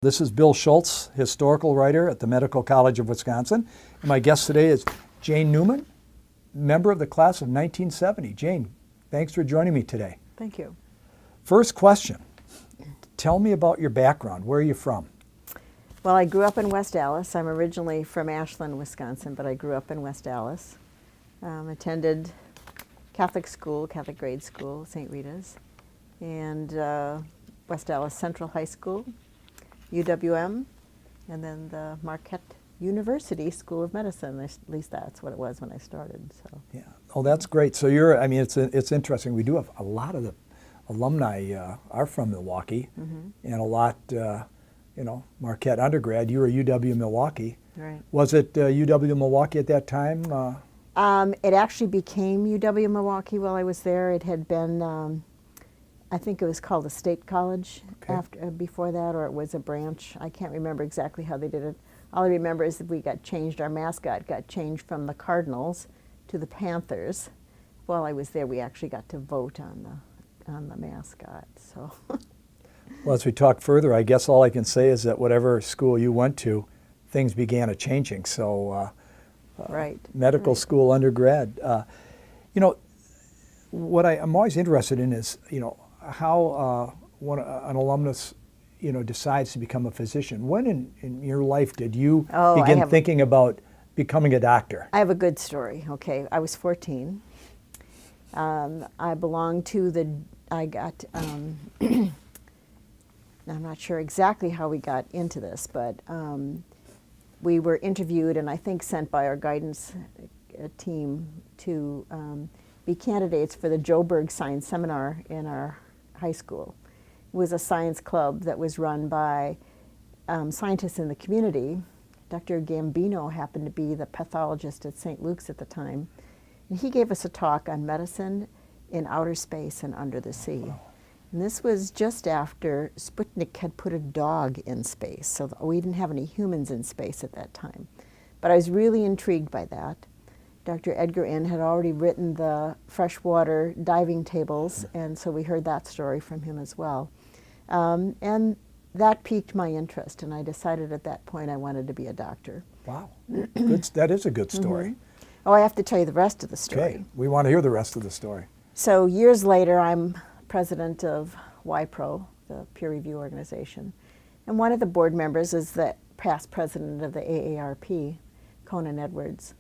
This is Bill Schultz, historical writer at the Medical College of Wisconsin. And my guest today is Jane Neumann, member of the class of 1970. Jane, thanks for joining me today. Thank you. First question, tell me about your background. Where are you from? Well, I grew up in West Allis. I'm originally from Ashland, Wisconsin, but I grew up in West Allis. Attended Catholic school, Catholic grade school, St. Rita's, and West Allis Central High School, UWM, and then the Marquette University School of Medicine. At least that's what it was when I started. So Yeah. Oh, that's great. So it's interesting. We do have a lot of the alumni are from Milwaukee, and a lot, Marquette undergrad. You were UW Milwaukee. Right. Was it UW Milwaukee at that time? It actually became UW Milwaukee while I was there. It had been, I think it was called the State College before that, or it was a branch. I can't remember exactly how they did it. All I remember is that we got changed, our mascot got changed from the Cardinals to the Panthers. While I was there, we actually got to vote on the mascot. So. Well, as we talk further, I guess all I can say is that whatever school you went to, things began a changing. So, right. Medical school undergrad. What I'm always interested in is, how an alumnus, decides to become a physician. When in your life did you begin thinking about becoming a doctor? I have a good story. Okay, I was 14. I belonged to I'm not sure exactly how we got into this, but we were interviewed and I think sent by our guidance team to be candidates for the Joburg Science Seminar in our high school. It was a science club that was run by scientists in the community. Dr. Gambino happened to be the pathologist at St. Luke's at the time. And he gave us a talk on medicine in outer space and under the sea. Wow. And this was just after Sputnik had put a dog in space, so we didn't have any humans in space at that time. But I was really intrigued by that. Dr. Edgar Inn had already written the freshwater diving tables, and so we heard that story from him as well. And that piqued my interest, and I decided at that point I wanted to be a doctor. Wow, that is a good story. Oh, I have to tell you the rest of the story. Okay, we want to hear the rest of the story. So years later, I'm president of YPRO, the peer review organization. And one of the board members is the past president of the AARP, Conan Edwards.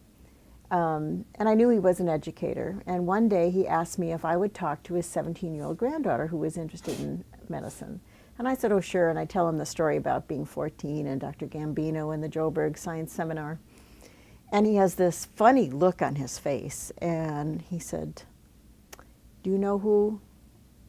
And I knew he was an educator. And one day he asked me if I would talk to his 17-year-old granddaughter who was interested in medicine. And I said, oh, sure. And I tell him the story about being 14 and Dr. Gambino and the Joburg Science Seminar. And he has this funny look on his face. And he said, do you know who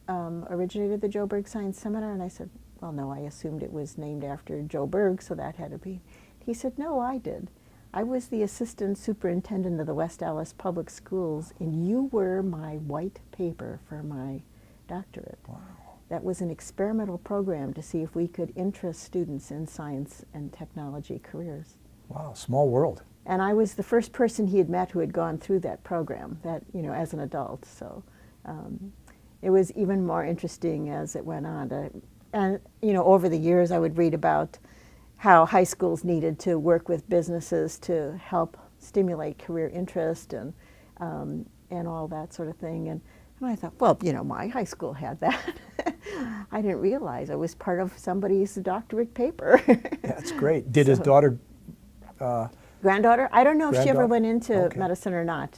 originated the Joburg Science Seminar? And I said, well, no, I assumed it was named after Joburg, so that had to be. He said, no, I did. I was the assistant superintendent of the West Allis Public Schools, and you were my white paper for my doctorate. Wow. That was an experimental program to see if we could interest students in science and technology careers. Wow, small world. And I was the first person he had met who had gone through that program, as an adult. So it was even more interesting as it went on. And over the years I would read about how high schools needed to work with businesses to help stimulate career interest and all that sort of thing. And I thought, well, my high school had that. I didn't realize I was part of somebody's doctorate paper. That's great. Did his daughter? Granddaughter? I don't know if she ever went into medicine or not.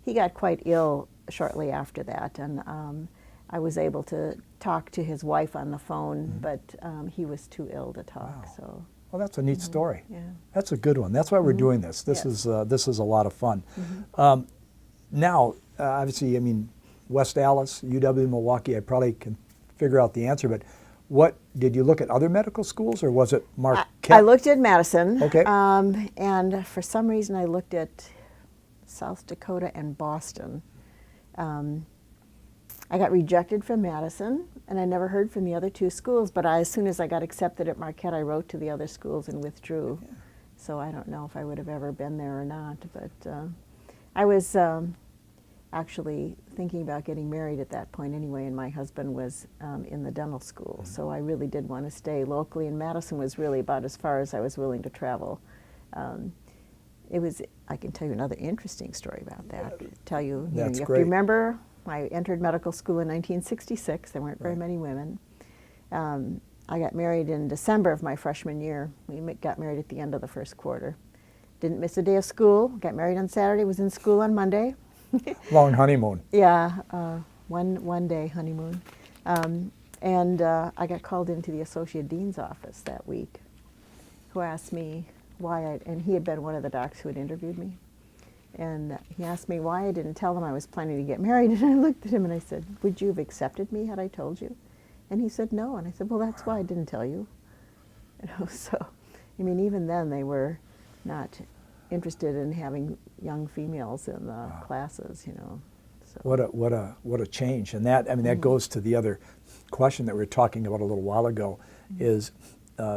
He got quite ill shortly after that, and I was able to talk to his wife on the phone, but he was too ill to talk. Wow. So. Well, that's a neat story. Yeah. That's a good one. That's why we're doing this. This is a lot of fun. Now, obviously, West Allis, UW Milwaukee, I probably can figure out the answer, but what, did you look at other medical schools, or was it Marquette? I looked at Madison, okay. And for some reason I looked at South Dakota and Boston. I got rejected from Madison, and I never heard from the other two schools, but as soon as I got accepted at Marquette, I wrote to the other schools and withdrew. Yeah. So I don't know if I would have ever been there or not, but I was actually thinking about getting married at that point anyway, and my husband was in the dental school. So I really did want to stay locally, and Madison was really about as far as I was willing to travel. I can tell you another interesting story about that. Tell you, you have great. to remember, I entered medical school in 1966. There weren't very many women. I got married in December of my freshman year. We got married at the end of the first quarter. Didn't miss a day of school. Got married on Saturday. Was in school on Monday. Long honeymoon. Yeah, one day honeymoon. And I got called into the Associate Dean's office that week, who asked me why and he had been one of the docs who had interviewed me. And he asked me why I didn't tell them I was planning to get married. And I looked at him and I said, would you have accepted me had I told you? And he said, no. And I said, well, that's why I didn't tell you. So, I mean, even then they were not interested in having young females in the classes, So. What a change. And that, I mean, that goes to the other question that we were talking about a little while ago, is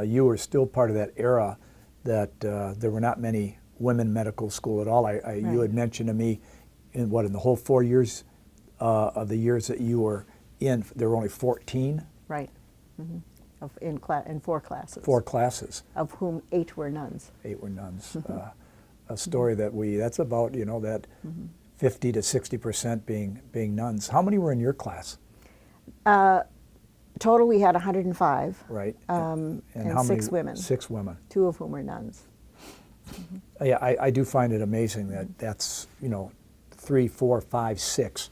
you were still part of that era that there were not many women in medical school at all. You had mentioned to me in the whole 4 years of the years that you were in, there were only 14? Right. In 4 classes. 4 classes. Of whom 8 were nuns. 8 were nuns. A story that's about, that 50 to 60% being nuns. How many were in your class? Total, we had 105. Right. And how 6 many? women. 6 women. 2 of whom were nuns. Yeah, I do find it amazing that that's, 3, 4, 5, 6,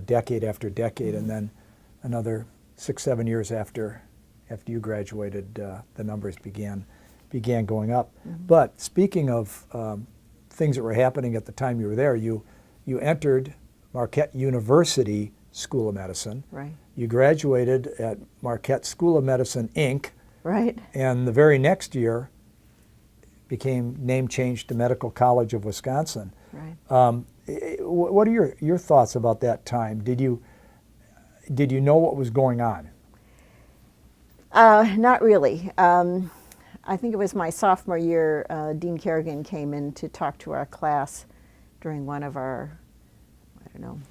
decade after decade, and then another 6, 7 years after you graduated, the numbers began going up. But speaking of things that were happening at the time you were there, you entered Marquette University School of Medicine. Right. You graduated at Marquette School of Medicine, Inc. Right. And the very next year became name changed to Medical College of Wisconsin. Right. What are your thoughts about that time? Did you know what was going on? Not really. I think it was my sophomore year, Dean Kerrigan came in to talk to our class during one of our,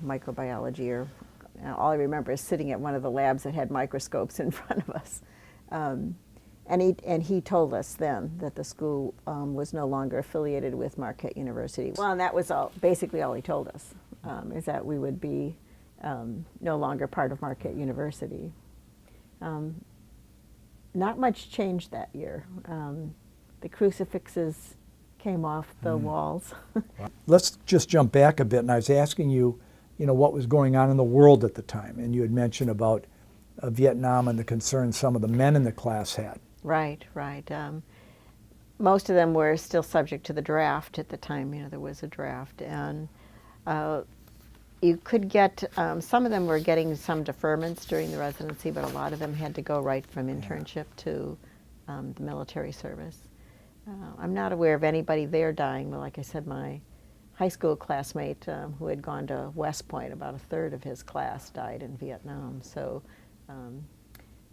microbiology or, all I remember is sitting at one of the labs that had microscopes in front of us. And he told us then that the school was no longer affiliated with Marquette University. Well, and that was basically all he told us, is that we would be no longer part of Marquette University. Not much changed that year. The crucifixes came off the walls. Let's just jump back a bit, and I was asking you, what was going on in the world at the time, and you had mentioned about Vietnam and the concerns some of the men in the class had. Right. Most of them were still subject to the draft at the time. There was a draft, and you could get, some of them were getting some deferments during the residency, but a lot of them had to go right from internship to the military service. I'm not aware of anybody there dying, but like I said, my high school classmate who had gone to West Point, about a third of his class died in Vietnam. So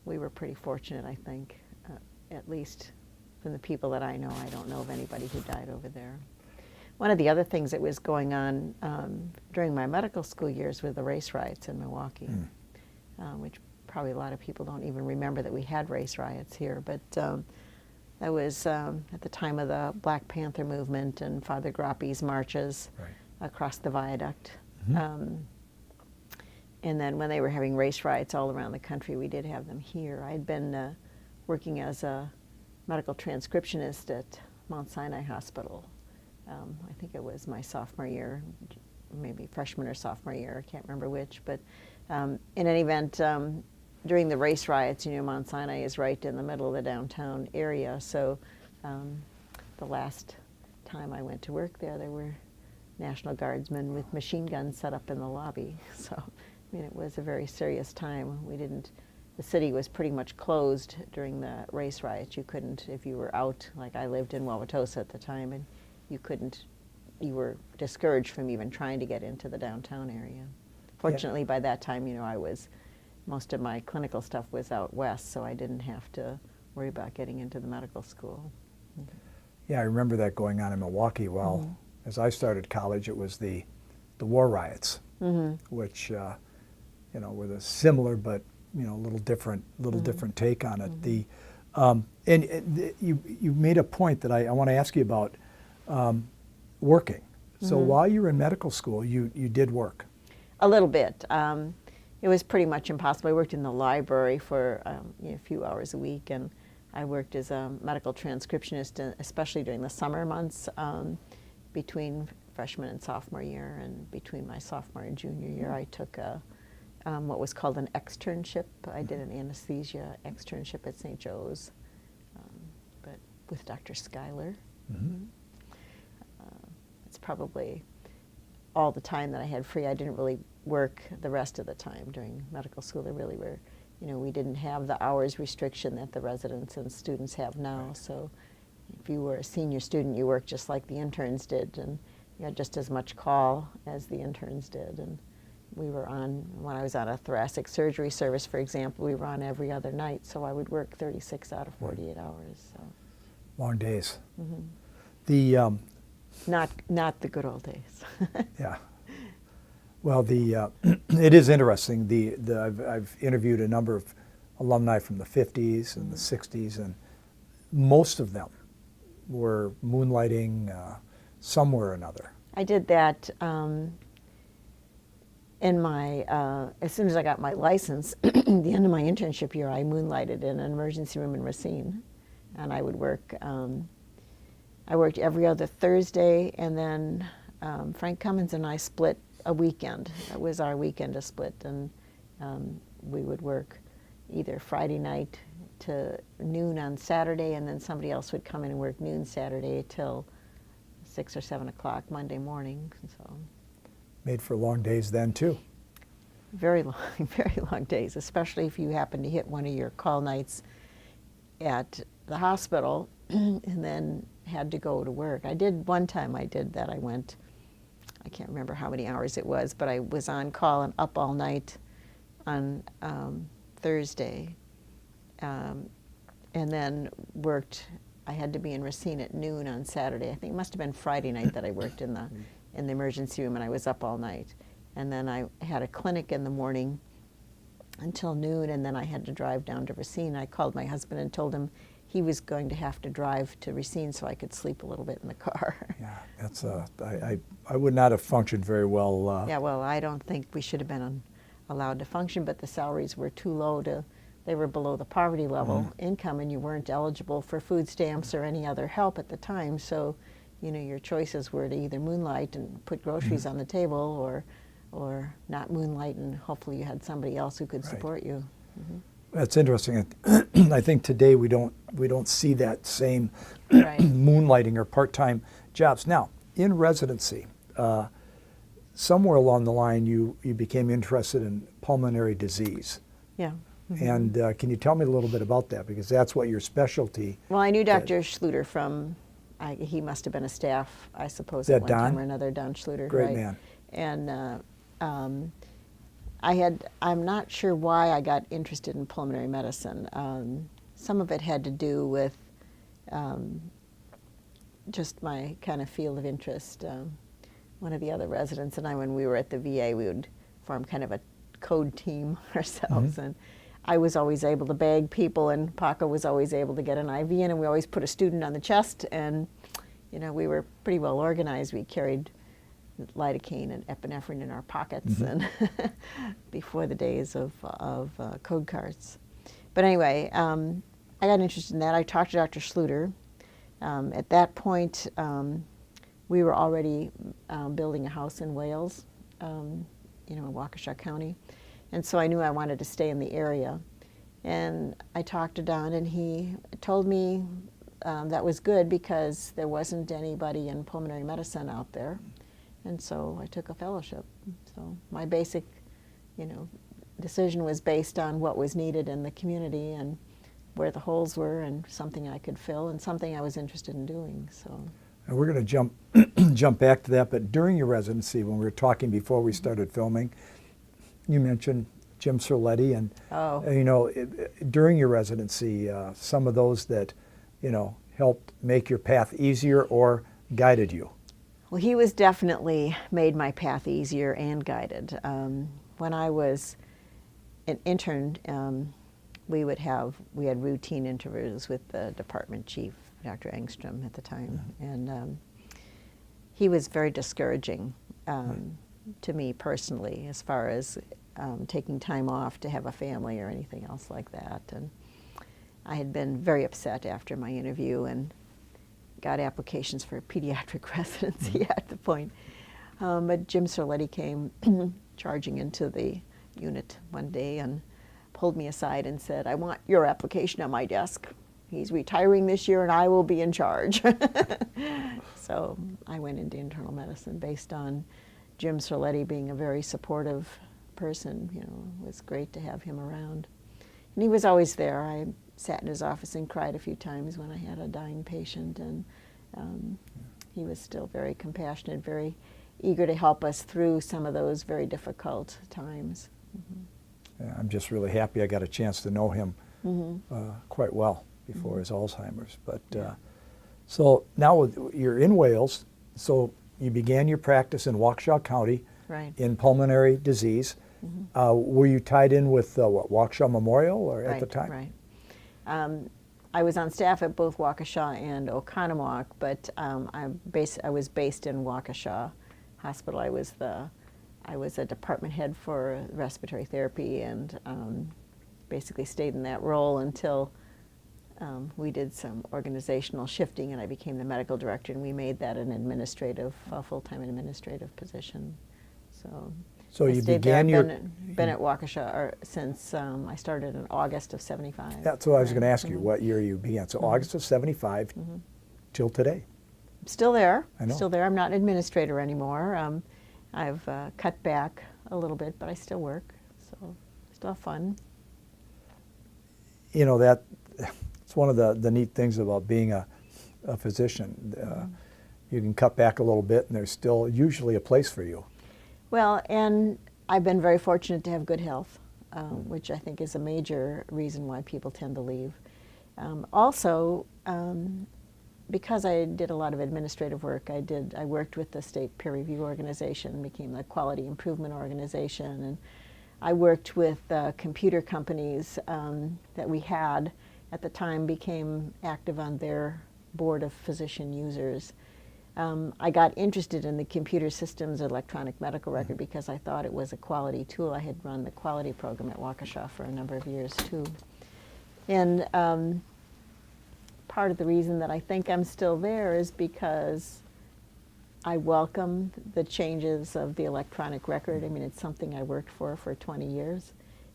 we were pretty fortunate, I think, at least from the people that I know. I don't know of anybody who died over there. One of the other things that was going on during my medical school years were the race riots in Milwaukee, which probably a lot of people don't even remember that we had race riots here. But that was at the time of the Black Panther movement and Father Grappi's marches across the viaduct. And then when they were having race riots all around the country, we did have them here. I had been working as a medical transcriptionist at Mount Sinai Hospital. I think it was my sophomore year, maybe freshman or sophomore year, I can't remember which. But in any event, during the race riots, Mount Sinai is right in the middle of the downtown area. So the last time I went to work there were National Guardsmen with machine guns set up in the lobby. So, it was a very serious time. The city was pretty much closed during the race riots. You couldn't, if you were out, like I lived in Wauwatosa at the time, and you were discouraged from even trying to get into the downtown area. Fortunately, by that time, most of my clinical stuff was out west, so I didn't have to worry about getting into the medical school. Yeah, I remember that going on in Milwaukee. Well, as I started college, it was the the war riots, which were the similar but a little different take on it. The you made a point that I want to ask you about working. So while you were in medical school, you did work. A little bit. It was pretty much impossible. I worked in the library for a few hours a week, and I worked as a medical transcriptionist, especially during the summer months between freshman and sophomore year, and between my sophomore and junior year, I took what was called an externship. I did an anesthesia externship at St. Joe's, but with Dr. Schuyler. It's probably all the time that I had free. I didn't really work the rest of the time during medical school. There really were, we didn't have the hours restriction that the residents and students have now. Right. So if you were a senior student, you worked just like the interns did, and you had just as much call as the interns did. And we were on, when I was on a thoracic surgery service, for example, we were on every other night, so I would work 36 out of 48 hours. So. Long days. The not the good old days. Yeah. Well, it is interesting. I've interviewed a number of alumni from the 50s and the 60s, and most of them were moonlighting somewhere or another. I did that in my, as soon as I got my license, at the end of my internship year, I moonlighted in an emergency room in Racine, and I would work. I worked every other Thursday, and then Frank Cummins and I split a weekend. It was our weekend to split, and we would work either Friday night to noon on Saturday, and then somebody else would come in and work noon Saturday till 6 or 7 o'clock Monday morning. So made for long days then too. Very long days, especially if you happen to hit one of your call nights at the hospital and then had to go to work. One time I did that. I went, I can't remember how many hours it was, but I was on call and up all night on Thursday, and then worked. I had to be in Racine at noon on Saturday. I think it must have been Friday night that I worked in the emergency room, and I was up all night. And then I had a clinic in the morning until noon, and then I had to drive down to Racine. I called my husband and told him he was going to have to drive to Racine so I could sleep a little bit in the car. Yeah, that's I would not have functioned very well. Yeah, well, I don't think we should have been allowed to function, but the salaries were too low they were below the poverty level income, and you weren't eligible for food stamps or any other help at the time. So, your choices were to either moonlight and put groceries on the table, or not moonlight, and hopefully you had somebody else who could support you. That's interesting. I think today we don't see that same moonlighting or part-time jobs. Now, in residency, somewhere along the line you became interested in pulmonary disease. Yeah. And can you tell me a little bit about that, because that's what your specialty. Well, I knew Dr. Schluter from, he must have been a staff, I suppose, at one time or another, Don Schluter. Great man. And I'm not sure why I got interested in pulmonary medicine. Some of it had to do with just my kind of field of interest. One of the other residents and I, when we were at the VA, we would form kind of a code team ourselves, and I was always able to bag people, and Paco was always able to get an IV in, and we always put a student on the chest, and we were pretty well organized. We carried lidocaine and epinephrine in our pockets, and before the days of code cards. But anyway, I got interested in that. I talked to Dr. Schluter. At that point, we were already building a house in Wales, in Waukesha County, and so I knew I wanted to stay in the area. And I talked to Don, and he told me that was good because there wasn't anybody in pulmonary medicine out there. And so I took a fellowship. So my basic, decision was based on what was needed in the community and where the holes were, and something I could fill and something I was interested in doing. So. And we're going to jump back to that. But during your residency, when we were talking before we started filming, you mentioned Jim Cerletti, and during your residency, some of those that helped make your path easier or guided you. Well, he was definitely made my path easier and guided. When I was an intern, we had routine interviews with the department chief, Dr. Engstrom at the time, and he was very discouraging to me personally, as far as taking time off to have a family or anything else like that. And I had been very upset after my interview and got applications for pediatric residency at the point. But Jim Cerletti came charging into the unit one day and pulled me aside and said, "I want your application on my desk. He's retiring this year and I will be in charge." So I went into internal medicine based on Jim Cerletti being a very supportive person. You know, it was great to have him around. And he was always there. I sat in his office and cried a few times when I had a dying patient, and he was still very compassionate, very eager to help us through some of those very difficult times. Yeah, I'm just really happy I got a chance to know him quite well before his Alzheimer's. But so now you're in Wales, so you began your practice in Waukesha County in pulmonary disease. Were you tied in with Waukesha Memorial or at the time? Right. I was on staff at both Waukesha and Oconomowoc, but I was based in Waukesha Hospital. I was a department head for respiratory therapy, and basically stayed in that role until we did some organizational shifting, and I became the medical director, and we made that an administrative, full-time administrative position. So you began your... been at Waukesha since I started in August of '75. That's what I was going to ask you, what year you began. So August of '75 till today. I'm still there. I know. Still there. I'm not an administrator anymore. I've cut back a little bit, but I still work, so still have fun. You know, it's one of the neat things about being a physician. You can cut back a little bit, and there's still usually a place for you. Well, and I've been very fortunate to have good health, which I think is a major reason why people tend to leave. Also, because I did a lot of administrative work, I worked with the state peer review organization, became the quality improvement organization, and I worked with computer companies that we had at the time, became active on their board of physician users. I got interested in the computer systems electronic medical record because I thought it was a quality tool. I had run the quality program at Waukesha for a number of years too. And part of the reason that I think I'm still there is because I welcome the changes of the electronic record. I mean, it's something I worked for 20 years.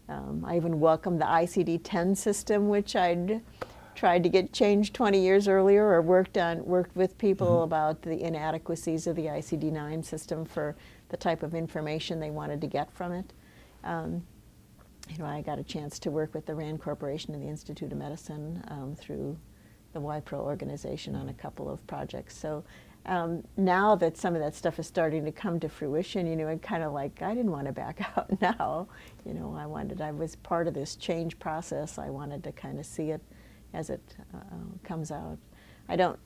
I even welcome the ICD-10 system, which I'd tried to get changed 20 years earlier, or worked with people about the inadequacies of the ICD-9 system for the type of information they wanted to get from it. You know, I got a chance to work with the RAND Corporation and the Institute of Medicine through the YPRO organization on a couple of projects. So now that some of that stuff is starting to come to fruition, you know, and kind of like, I didn't want to back out now. You know, I was part of this change process. I wanted to kind of see it as it comes out. I don't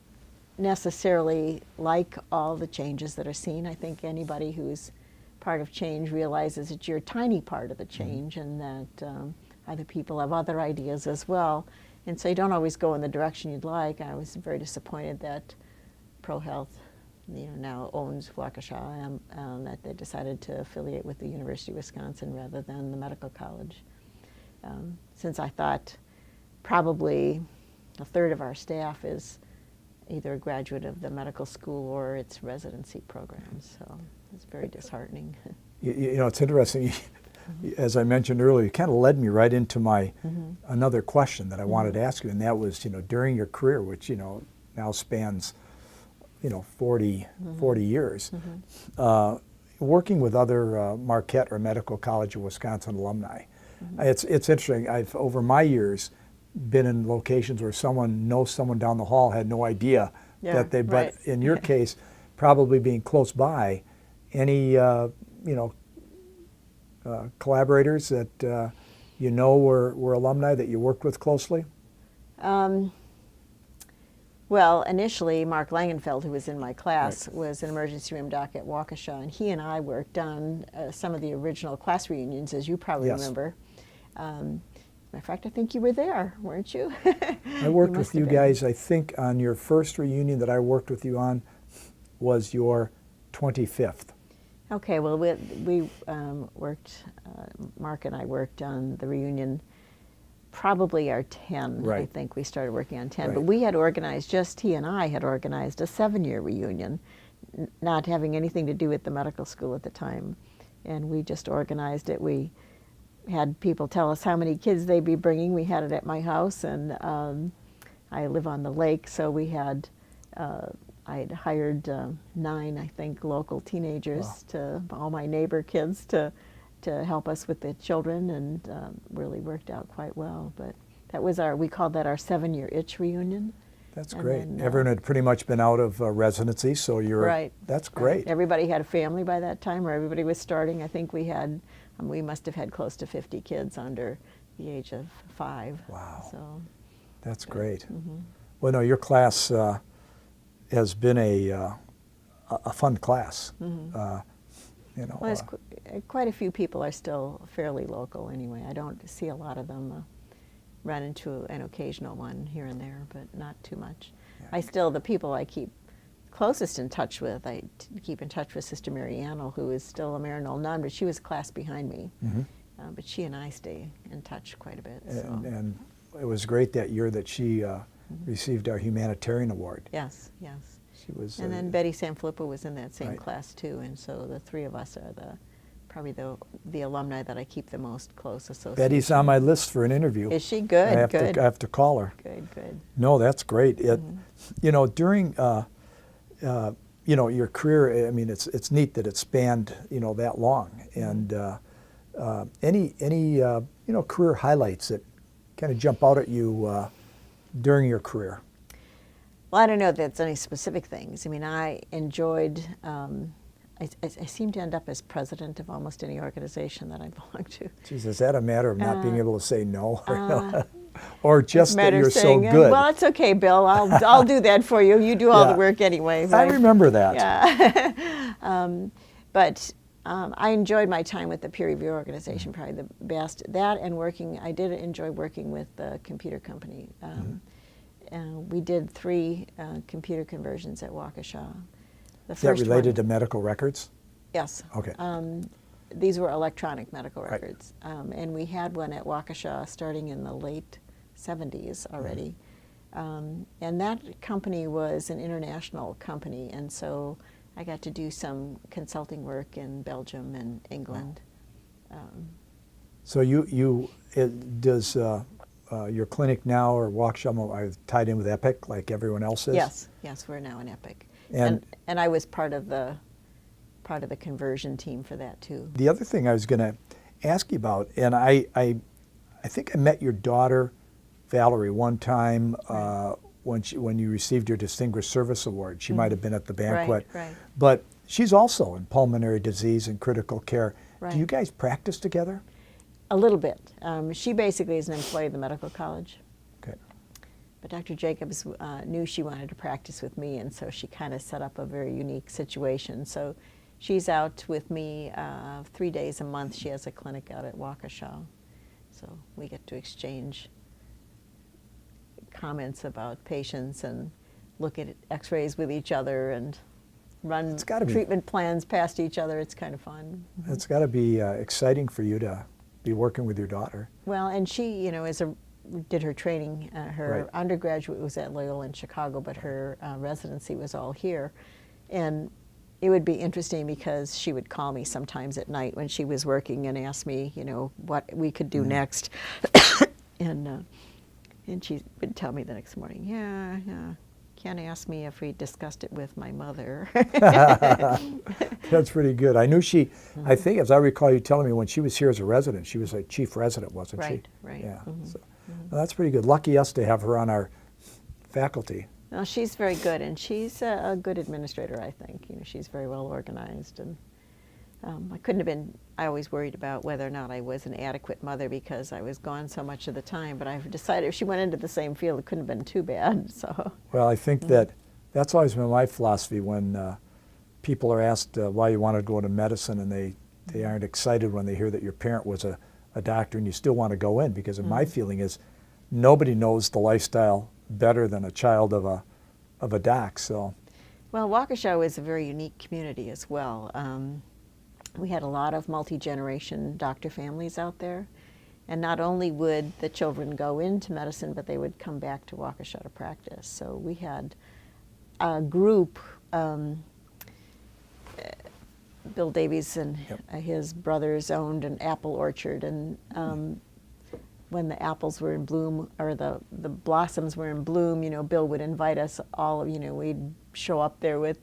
necessarily like all the changes that are seen. I think anybody who's part of change realizes that you're a tiny part of the change, and that other people have other ideas as well. And so you don't always go in the direction you'd like. I was very disappointed that ProHealth, you know, now owns Waukesha, that they decided to affiliate with the University of Wisconsin rather than the medical college. Since I thought probably a third of our staff is either a graduate of the medical school or its residency programs, so it's very disheartening. You know, it's interesting. As I mentioned earlier, you kind of led me right into my another question that I wanted to ask you, and that was, you know, during your career, which, you know, now spans, you know, 40 years, working with other Marquette or Medical College of Wisconsin alumni. It's interesting. I've, over my years, been in locations where someone knows someone down the hall, had no idea that they, but in your case, probably being close by, any, you know, collaborators that you know were alumni that you worked with closely? Well, initially, Mark Langenfeld, who was in my class, was an emergency room doc at Waukesha, and he and I worked on some of the original class reunions, as you probably remember. Matter of fact, I think you were there, weren't you? I worked with you guys, I think, on your first reunion that I worked with you on was your 25th. Okay, well, we worked, Mark and I worked on the reunion, probably our 10, I think we started working on 10. But we had organized, just he and I had organized a 7-year reunion, not having anything to do with the medical school at the time. And we just organized it. We had people tell us how many kids they'd be bringing. We had it at my house, and I live on the lake, so we had, I'd hired 9, I think, local teenagers, to all my neighbor kids, to help us with the children, and really worked out quite well. But that was we called that our 7-year itch reunion. That's great. Then, everyone had pretty much been out of residency, so you're, that's great. Everybody had a family by that time, or everybody was starting. I think we had, we must have had close to 50 kids under the age of 5. Wow. So, that's great. Well, no, your class has been a fun class. You know, well, quite a few people are still fairly local anyway. I don't see a lot of them run into an occasional one here and there, but not too much. The people I keep closest in touch with, I keep in touch with Sister Mary Annal, who is still a Marinol nun, but she was a class behind me. But she and I stay in touch quite a bit. And it was great that year that she received our humanitarian award. Yes, yes. She was, and then Betty Sanfilippo was in that same class too, and so the 3 of us are probably the alumni that I keep the most close association. Betty's on my list for an interview. Is she? Good, I have to call her. Good, good. No, that's great. You know, during you know, your career, I mean, it's neat that it spanned, you know, that long. And any you know, career highlights that kind of jump out at you during your career? Well, I don't know if that's any specific things. I mean, I enjoyed, I seem to end up as president of almost any organization that I belong to. Geez, is that a matter of not being able to say no? Or just that you're so saying, good? Well, it's okay, Bill. I'll do that for you. You do all the work anyway. I remember that. Yeah. But I enjoyed my time with the peer review organization, probably the best. That and working, I did enjoy working with the computer company. We did 3 computer conversions at Waukesha. Is that related to medical records? Yes. Okay. These were electronic medical records. And we had one at Waukesha starting in the late 70s already. And that company was an international company, and so I got to do some consulting work in Belgium and England. So does your clinic now, or Waukesha, are tied in with Epic like everyone else is? Yes, yes, we're now in Epic. And I was part of the conversion team for that too. The other thing I was going to ask you about, and I think I met your daughter Valerie one time when you received your Distinguished Service Award. She might have been at the banquet. Right. But she's also in pulmonary disease and critical care. Right. Do you guys practice together? A little bit. She basically is an employee of the medical college. Okay. But Dr. Jacobs knew she wanted to practice with me, and so she kind of set up a very unique situation. So she's out with me 3 days a month. She has a clinic out at Waukesha. So we get to exchange comments about patients and look at x-rays with each other and run treatment plans past each other. It's kind of fun. It's got to be exciting for you to be working with your daughter. Well, and she, you know, did her training. Her undergraduate was at Loyola in Chicago, but her residency was all here. And it would be interesting because she would call me sometimes at night when she was working and ask me, you know, what we could do next. And she would tell me the next morning, yeah, Ken asked me if we discussed it with my mother. That's pretty good. I knew I think, as I recall you telling me, when she was here as a resident, she was a chief resident, wasn't she? Right. Yeah. So, well, that's pretty good. Lucky us to have her on our faculty. No, she's very good, and she's a good administrator, I think. You know, she's very well organized, and I couldn't have been I always worried about whether or not I was an adequate mother because I was gone so much of the time. But I've decided if she went into the same field, it couldn't have been too bad. So. Well, I think that's always been my philosophy when people are asked why you want to go into medicine, and they aren't excited when they hear that your parent was a doctor and you still want to go in, because my feeling is nobody knows the lifestyle better than a child of a doc. So. Well, Waukesha is a very unique community as well. We had a lot of multi-generation doctor families out there, and not only would the children go into medicine, but they would come back to Waukesha to practice. So we had a group, Bill Davies and his brothers owned an apple orchard, and when the apples were in bloom, or the blossoms were in bloom, Bill would invite us all, we'd show up there with,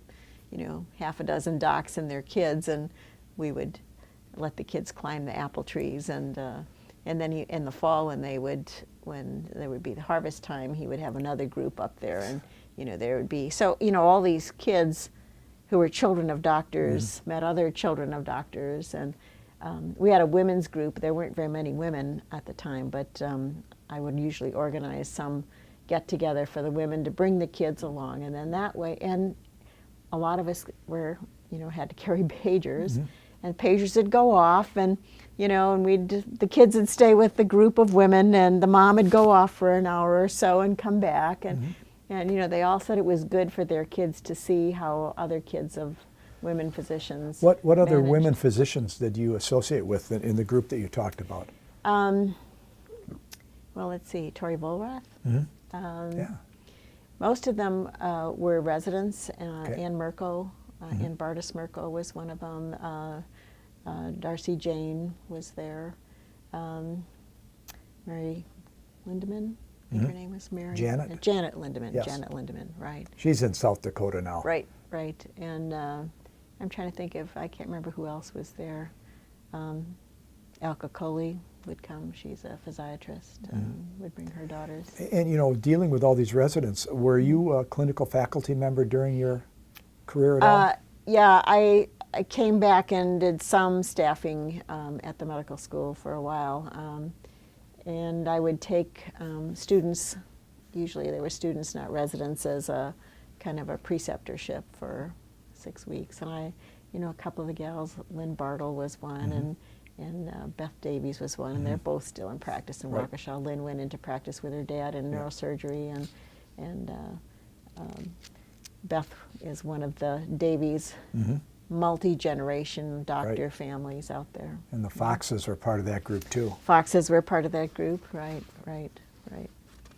half a dozen docs and their kids, and we would let the kids climb the apple trees, and then in the fall when there would be the harvest time, he would have another group up there, and there would be, so all these kids who were children of doctors met other children of doctors, and we had a women's group. There weren't very many women at the time, but I would usually organize some get-together for the women to bring the kids along, and then that way, and a lot of us were, had to carry pagers, and pagers would go off, and and the kids would stay with the group of women, and the mom would go off for an hour or so and come back, and they all said it was good for their kids to see how other kids of women physicians. What other managed. women physicians did you associate with in the group that you talked about? Well, let's see, Tori Volrath. Yeah. Most of them were residents. Ann Merkel, Ann Bartis Merkel was one of them. Darcy Jane was there. Mary Lindemann, I think her name was Mary. Janet? Janet Lindemann. Yes. Janet Lindemann, right. She's in South Dakota now. Right. And I'm trying to think I can't remember who else was there. Alka Coley would come. She's a physiatrist, would bring her daughters. And dealing with all these residents, were you a clinical faculty member during your career at all? Yeah, I came back and did some staffing at the medical school for a while. And I would take students, usually they were students, not residents, as a kind of a preceptorship for 6 weeks. And a couple of the gals, Lynn Bartle was one, and Beth Davies was one, and they're both still in practice in Waukesha. Lynn went into practice with her dad in neurosurgery, and Beth is one of the Davies multi-generation doctor families out there. And the Foxes were part of that group too. Foxes were part of that group, right.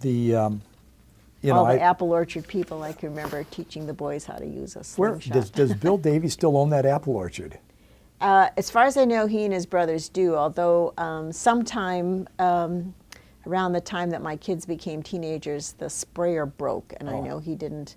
The all the apple orchard people, I can remember teaching the boys how to use a slingshot. Does Bill Davies still own that apple orchard? As far as I know, he and his brothers do, although sometime around the time that my kids became teenagers, the sprayer broke, and I know he didn't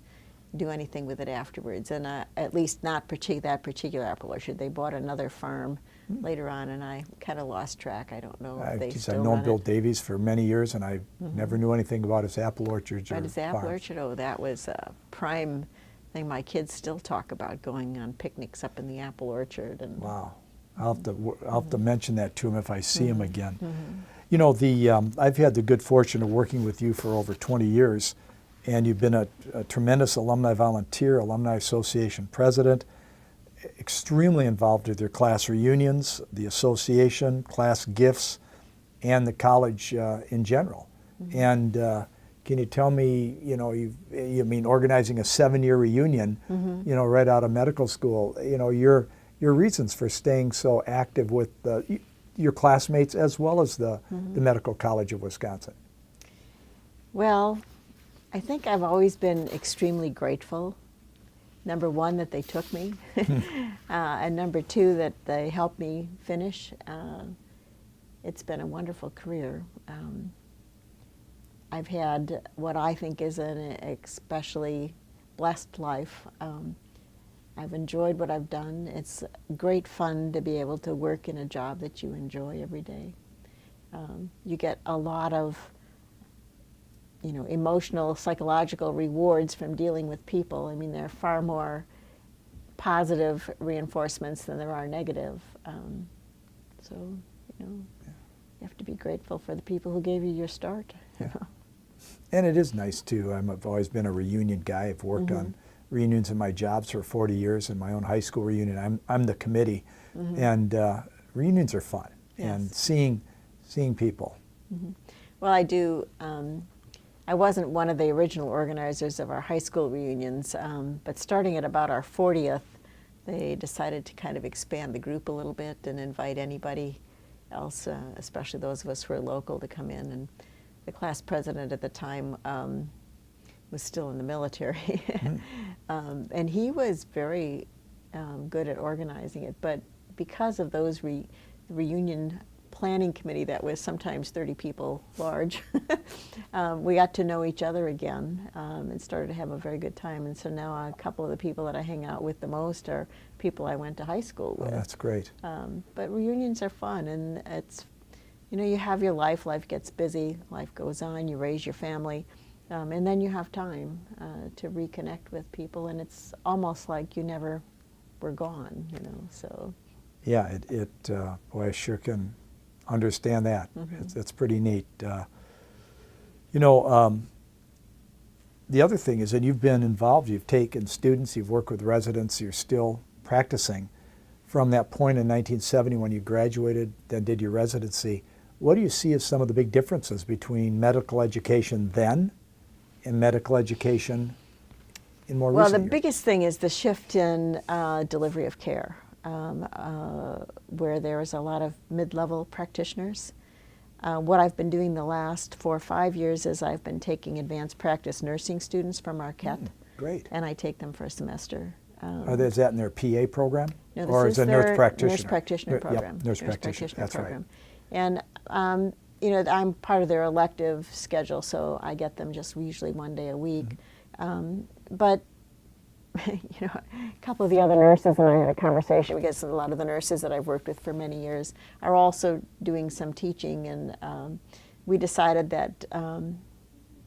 do anything with it afterwards, and at least not that particular apple orchard. They bought another farm later on, and I kind of lost track. I don't know if they still I've known run Bill it. Davies for many years, and I never knew anything about his apple orchards or But his apple farms. orchard, that was a prime thing. My kids still talk about going on picnics up in the apple orchard. And Wow. I'll have to mention that to him if I see him again. I've had the good fortune of working with you for over 20 years, and you've been a tremendous alumni volunteer, Alumni Association president, extremely involved with your class reunions, the association, class gifts, and the college in general. And can you tell me, organizing a 7-year reunion, right out of medical school, your reasons for staying so active with your classmates as well as the Medical College of Wisconsin? Well, I think I've always been extremely grateful. Number one, that they took me, and number two, that they helped me finish. It's been a wonderful career. I've had what I think is an especially blessed life. I've enjoyed what I've done. It's great fun to be able to work in a job that you enjoy every day. You get a lot of emotional, psychological rewards from dealing with people. I mean, there are far more positive reinforcements than there are negative. So, you have to be grateful for the people who gave you your start. Yeah. And it is nice too. I've always been a reunion guy. I've worked on reunions in my jobs for 40 years. In my own high school reunion, I'm the committee, and reunions are fun. Yes. And seeing people. Well, I do. I wasn't one of the original organizers of our high school reunions, but starting at about our 40th, they decided to kind of expand the group a little bit and invite anybody else, especially those of us who are local, to come in. And the class president at the time was still in the military, and he was very good at organizing it. But because of those reunion planning committee that was sometimes 30 people large, we got to know each other again and started to have a very good time. And so now a couple of the people that I hang out with the most are people I went to high school with. Oh, that's great. But reunions are fun, and it's, you have your life gets busy, life goes on, you raise your family, and then you have time to reconnect with people, and it's almost like you never were gone, so. Yeah, boy, I sure can understand that. It's pretty neat. The other thing is that you've been involved, you've taken students, you've worked with residents, you're still practicing. From that point in 1970 when you graduated, then did your residency, what do you see as some of the big differences between medical education then and medical education in more recent years? Well, the biggest thing is the shift in delivery of care, where there is a lot of mid-level practitioners. What I've been doing the last 4 or 5 years is I've been taking advanced practice nursing students from Marquette. Great. And I take them for a semester. Is that in their PA program? No, this or is is it their nurse practitioner? Nurse practitioner program. Yep, nurse practitioner, that's program. right. And I'm part of their elective schedule, so I get them just usually 1 day a week. But a couple of the other nurses and I had a conversation, because a lot of the nurses that I've worked with for many years are also doing some teaching, and we decided that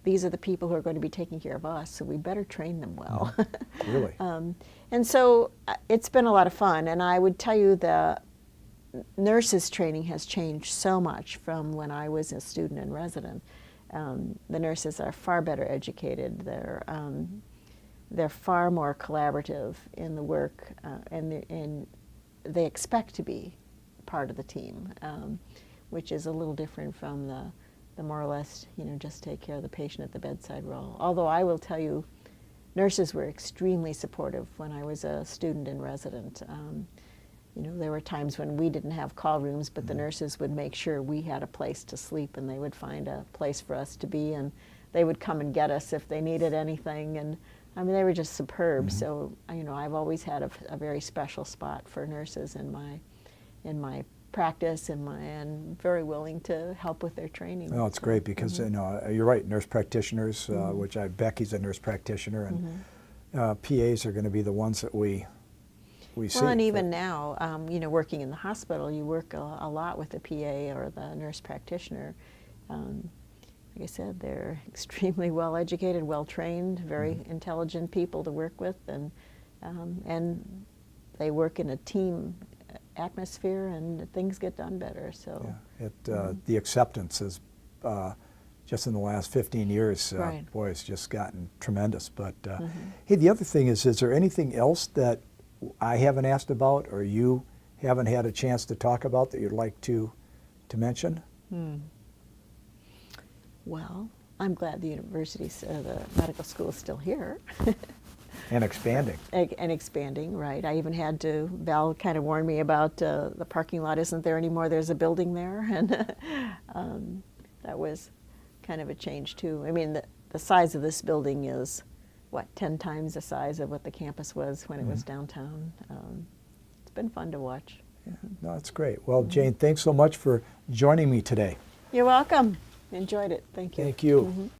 these are the people who are going to be taking care of us, so we better train them well. Really? And so it's been a lot of fun, and I would tell you the nurses training has changed so much from when I was a student and resident. The nurses are far better educated. They're far more collaborative in the work, and they expect to be part of the team, which is a little different from the more or less, just take care of the patient at the bedside role. Although I will tell you, nurses were extremely supportive when I was a student and resident. There were times when we didn't have call rooms, but the nurses would make sure we had a place to sleep, and they would find a place for us to be, and they would come and get us if they needed anything. And they were just superb. So, I've always had a very special spot for nurses in my practice, and very willing to help with their training. Oh, it's great because you're right. Nurse practitioners, Becky's a nurse practitioner, and PAs are going to be the ones that we see. Well, and even now, working in the hospital, you work a lot with the PA or the nurse practitioner. Like I said, they're extremely well educated, well trained, very intelligent people to work with, and they work in a team atmosphere, and things get done better. So the acceptance is just in the last 15 years, right. Boy, it's just gotten tremendous. But hey, the other thing is there anything else that I haven't asked about, or you haven't had a chance to talk about, that you'd like to mention? Well, I'm glad the the medical school is still here. And expanding. And expanding, right. I even had to, Val kind of warned me about the parking lot isn't there anymore, there's a building there, and that was kind of a change too. The size of this building is, 10 times the size of what the campus was when it was downtown. It's been fun to watch. Yeah, no, that's great. Well, Jane, thanks so much for joining me today. You're welcome. Enjoyed it. Thank you. Thank you.